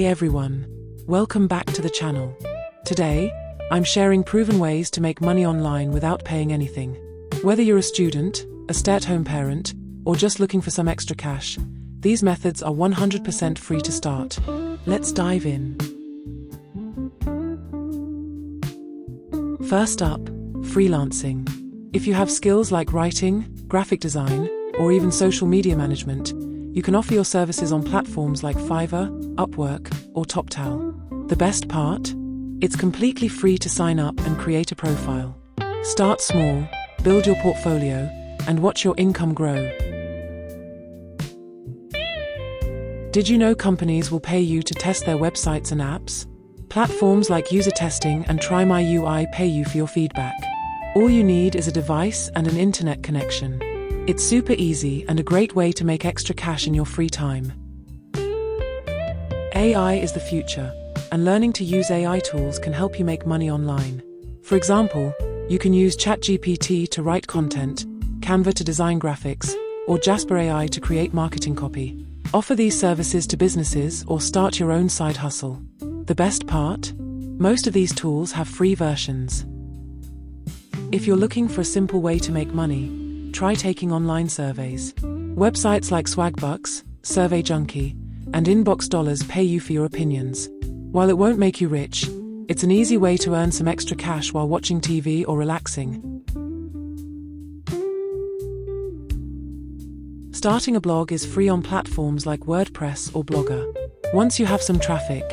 everyone, welcome back to the channel. Today, I'm sharing proven ways to make money online without paying anything. Whether you're a student, a stay-at-home parent, or just looking for some extra cash, these methods are 100% free to start. Let's dive in. First up, freelancing. If you have skills like writing, graphic design, or even social media management, you can offer your services on platforms like Fiverr, Upwork, or Toptal. The best part? It's completely free to sign up and create a profile. Start small, build your portfolio, and watch your income grow. Did you know companies will pay you to test their websites and apps? Platforms like UserTesting and TryMyUI pay you for your feedback. All you need is a device and an internet connection. It's super easy and a great way to make extra cash in your free time. AI is the future, and learning to use AI tools can help you make money online. For example, you can use ChatGPT to write content, Canva to design graphics, or Jasper AI to create marketing copy. Offer these services to businesses or start your own side hustle. The best part? Most of these tools have free versions. If you're looking for a simple way to make money, try taking online surveys. Websites like Swagbucks, Survey Junkie, and Inbox Dollars pay you for your opinions. While it won't make you rich, it's an easy way to earn some extra cash while watching TV or relaxing. Starting a blog is free on platforms like WordPress or Blogger. Once you have some traffic,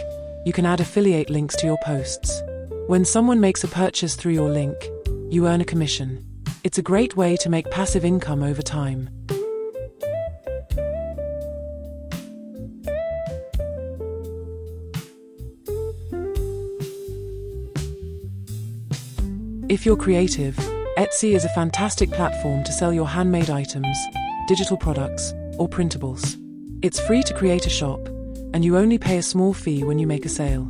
you can add affiliate links to your posts. When someone makes a purchase through your link, you earn a commission. It's a great way to make passive income over time. If you're creative, Etsy is a fantastic platform to sell your handmade items, digital products, or printables. It's free to create a shop, and you only pay a small fee when you make a sale.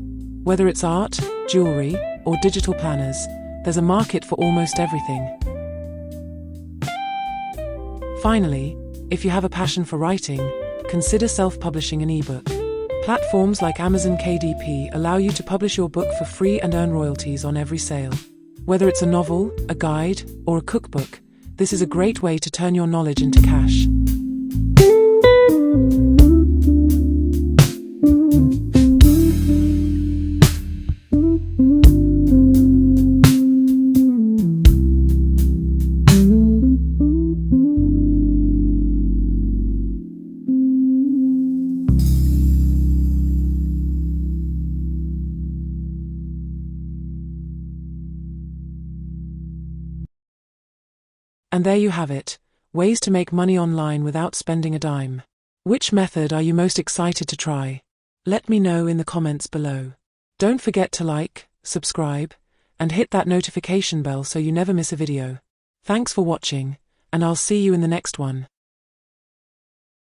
Whether it's art, jewelry, or digital planners, there's a market for almost everything. Finally, if you have a passion for writing, consider self-publishing an ebook. Platforms like Amazon KDP allow you to publish your book for free and earn royalties on every sale. Whether it's a novel, a guide, or a cookbook, this is a great way to turn your knowledge into cash. And there you have it, ways to make money online without spending a dime. Which method are you most excited to try? Let me know in the comments below. Don't forget to like, subscribe, and hit that notification bell so you never miss a video. Thanks for watching, and I'll see you in the next one.